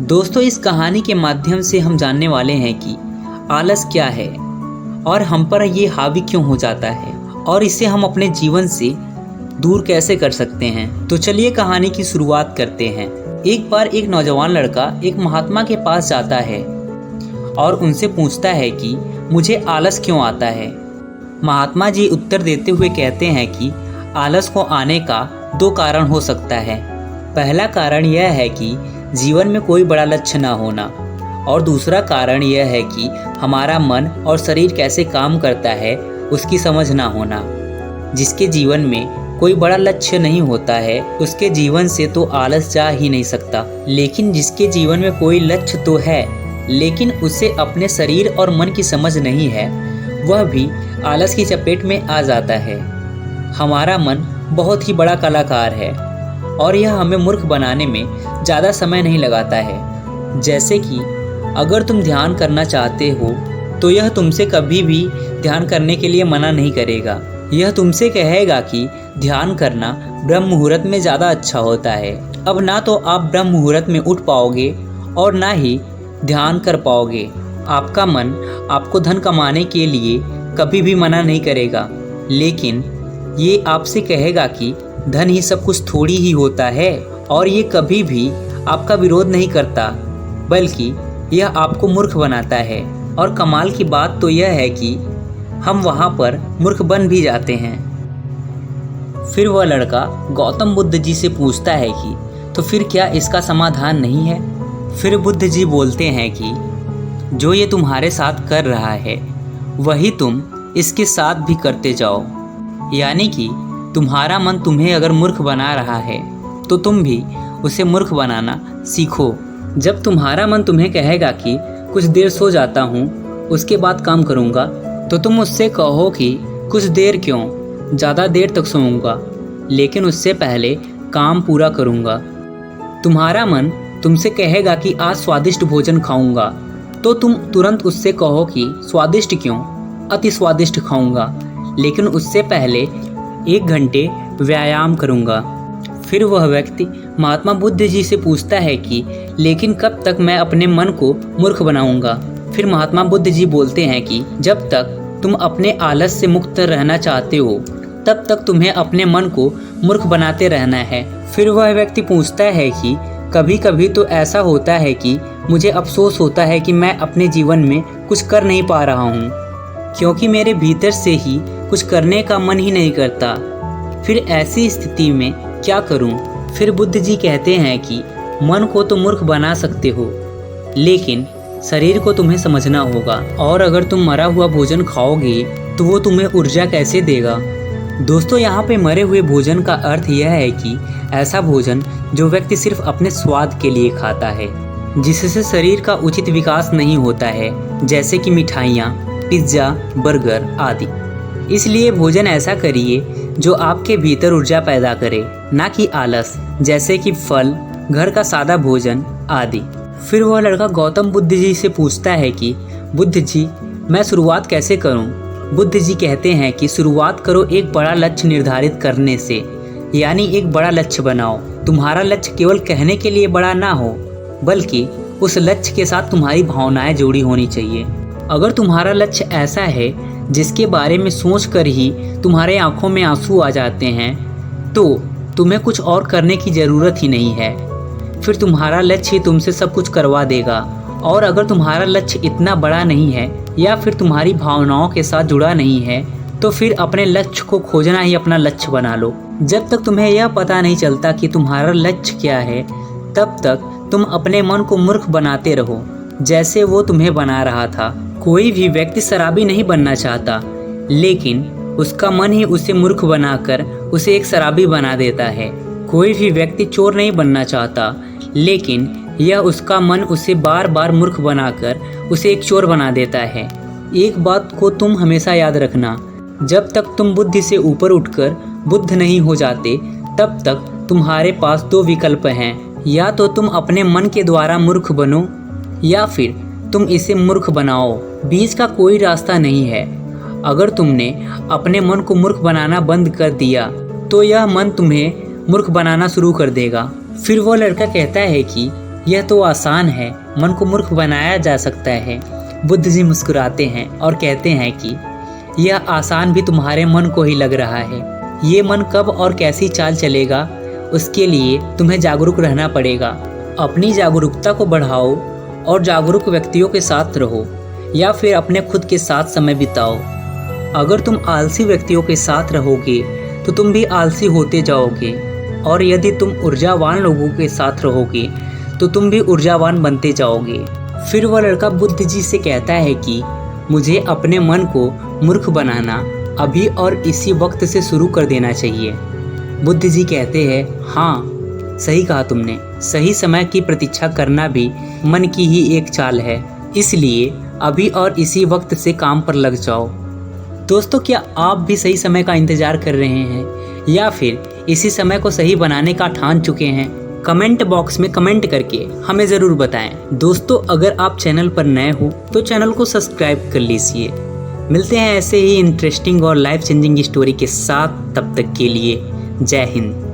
दोस्तों, इस कहानी के माध्यम से हम जानने वाले हैं कि आलस क्या है और हम पर ये हावी क्यों हो जाता है और इसे हम अपने जीवन से दूर कैसे कर सकते हैं। तो चलिए कहानी की शुरुआत करते हैं। एक बार एक नौजवान लड़का एक महात्मा के पास जाता है और उनसे पूछता है कि मुझे आलस क्यों आता है। महात्मा जी उत्तर देते हुए कहते हैं कि आलस को आने का दो कारण हो सकता है। पहला कारण यह है कि जीवन में कोई बड़ा लक्ष्य ना होना और दूसरा कारण यह है कि हमारा मन और शरीर कैसे काम करता है उसकी समझ ना होना। जिसके जीवन में कोई बड़ा लक्ष्य नहीं होता है उसके जीवन से तो आलस जा ही नहीं सकता, लेकिन जिसके जीवन में कोई लक्ष्य तो है लेकिन उसे अपने शरीर और मन की समझ नहीं है, वह भी आलस की चपेट में आ जाता है। हमारा मन बहुत ही बड़ा कलाकार है और यह हमें मूर्ख बनाने में ज़्यादा समय नहीं लगाता है। जैसे कि अगर तुम ध्यान करना चाहते हो तो यह तुमसे कभी भी ध्यान करने के लिए मना नहीं करेगा। यह तुमसे कहेगा कि ध्यान करना ब्रह्म मुहूर्त में ज़्यादा अच्छा होता है। अब ना तो आप ब्रह्म मुहूर्त में उठ पाओगे और ना ही ध्यान कर पाओगे। आपका मन आपको धन कमाने के लिए कभी भी मना नहीं करेगा, लेकिन ये आपसे कहेगा कि धन ही सब कुछ थोड़ी ही होता है और ये कभी भी आपका विरोध नहीं करता, बल्कि यह आपको मूर्ख बनाता है। और कमाल की बात तो यह है कि हम वहाँ पर मूर्ख बन भी जाते हैं। फिर वह लड़का गौतम बुद्ध जी से पूछता है कि तो फिर क्या इसका समाधान नहीं है। फिर बुद्ध जी बोलते हैं कि जो ये तुम्हारे साथ कर रहा है वही तुम इसके साथ भी करते जाओ। यानी कि तुम्हारा मन तुम्हें अगर मूर्ख बना रहा है तो तुम भी उसे मूर्ख बनाना सीखो। जब तुम्हारा मन तुम्हें कहेगा कि कुछ देर सो जाता हूँ उसके बाद काम करूँगा, तो तुम उससे कहो कि कुछ देर क्यों, ज़्यादा देर तक सोऊंगा, लेकिन उससे पहले काम पूरा करूँगा। तुम्हारा मन तुमसे कहेगा कि आज स्वादिष्ट भोजन खाऊंगा, तो तुम तुरंत उससे कहो कि स्वादिष्ट क्यों, अति स्वादिष्ट खाऊंगा, लेकिन उससे पहले 1 घंटे व्यायाम करूंगा। फिर वह व्यक्ति महात्मा बुद्ध जी से पूछता है कि लेकिन कब तक मैं अपने मन को मूर्ख बनाऊंगा। फिर महात्मा बुद्ध जी बोलते हैं कि जब तक तुम अपने आलस से मुक्त रहना चाहते हो तब तक तुम्हें अपने मन को मूर्ख बनाते रहना है। फिर वह व्यक्ति पूछता है कि कभी कभी तो ऐसा होता है कि मुझे अफसोस होता है कि मैं अपने जीवन में कुछ कर नहीं पा रहा हूँ, क्योंकि मेरे भीतर से ही कुछ करने का मन ही नहीं करता। फिर ऐसी स्थिति में क्या करूं? फिर बुद्ध जी कहते हैं कि मन को तो मूर्ख बना सकते हो, लेकिन शरीर को तुम्हें समझना होगा। और अगर तुम मरा हुआ भोजन खाओगे तो वो तुम्हें ऊर्जा कैसे देगा। दोस्तों, यहाँ पे मरे हुए भोजन का अर्थ यह है कि ऐसा भोजन जो व्यक्ति सिर्फ अपने स्वाद के लिए खाता है, जिससे शरीर का उचित विकास नहीं होता है, जैसे कि मिठाइयाँ, पिज्ज़ा, बर्गर आदि। इसलिए भोजन ऐसा करिए जो आपके भीतर ऊर्जा पैदा करे, ना कि आलस, जैसे कि फल, घर का सादा भोजन आदि। फिर वह लड़का गौतम बुद्ध जी से पूछता है कि बुद्ध जी, मैं शुरुआत कैसे करूं? बुद्ध जी कहते हैं कि शुरुआत करो एक बड़ा लक्ष्य निर्धारित करने से, यानी एक बड़ा लक्ष्य बनाओ। तुम्हारा लक्ष्य केवल कहने के लिए बड़ा ना हो, बल्कि उस लक्ष्य के साथ तुम्हारी भावनाएं जुड़ी होनी चाहिए। अगर तुम्हारा लक्ष्य ऐसा है जिसके बारे में सोच कर ही तुम्हारे आंखों में आंसू आ जाते हैं, तो तुम्हें कुछ और करने की ज़रूरत ही नहीं है। फिर तुम्हारा लक्ष्य ही तुमसे सब कुछ करवा देगा। और अगर तुम्हारा लक्ष्य इतना बड़ा नहीं है या फिर तुम्हारी भावनाओं के साथ जुड़ा नहीं है, तो फिर अपने लक्ष्य को खोजना ही अपना लक्ष्य बना लो। जब तक तुम्हें यह पता नहीं चलता कि तुम्हारा लक्ष्य क्या है, तब तक तुम अपने मन को मूर्ख बनाते रहो, जैसे वो तुम्हें बना रहा था। कोई भी व्यक्ति शराबी नहीं बनना चाहता, लेकिन उसका मन ही उसे मूर्ख बनाकर उसे एक शराबी बना देता है। कोई भी व्यक्ति चोर नहीं बनना चाहता, लेकिन यह उसका मन उसे बार बार मूर्ख बनाकर उसे एक चोर बना देता है। एक बात को तुम हमेशा याद रखना, जब तक तुम बुद्धि से ऊपर उठकर बुद्ध नहीं हो जाते, तब तक तुम्हारे पास 2 विकल्प हैं। या तो तुम अपने मन के द्वारा मूर्ख बनो या फिर तुम इसे मूर्ख बनाओ। बीच का कोई रास्ता नहीं है। अगर तुमने अपने मन को मूर्ख बनाना बंद कर दिया तो यह मन तुम्हें मूर्ख बनाना शुरू कर देगा। फिर वो लड़का कहता है कि यह तो आसान है, मन को मूर्ख बनाया जा सकता है। बुद्ध जी मुस्कुराते हैं और कहते हैं कि यह आसान भी तुम्हारे मन को ही लग रहा है। ये मन कब और कैसी चाल चलेगा, उसके लिए तुम्हें जागरूक रहना पड़ेगा। अपनी जागरूकता को बढ़ाओ और जागरूक व्यक्तियों के साथ रहो, या फिर अपने खुद के साथ समय बिताओ। अगर तुम आलसी व्यक्तियों के साथ रहोगे तो तुम भी आलसी होते जाओगे, और यदि तुम ऊर्जावान लोगों के साथ रहोगे तो तुम भी ऊर्जावान बनते जाओगे। फिर वह लड़का बुद्ध जी से कहता है कि मुझे अपने मन को मूर्ख बनाना अभी और इसी वक्त से शुरू कर देना चाहिए। बुद्ध जी कहते हैं, हाँ सही कहा तुमने, सही समय की प्रतीक्षा करना भी मन की ही एक चाल है, इसलिए अभी और इसी वक्त से काम पर लग जाओ। दोस्तों, क्या आप भी सही समय का इंतजार कर रहे हैं या फिर इसी समय को सही बनाने का ठान चुके हैं? कमेंट बॉक्स में कमेंट करके हमें ज़रूर बताएं। दोस्तों, अगर आप चैनल पर नए हो तो चैनल को सब्सक्राइब कर लीजिए। मिलते हैं ऐसे ही इंटरेस्टिंग और लाइफ चेंजिंग स्टोरी के साथ, तब तक के लिए जय हिंद।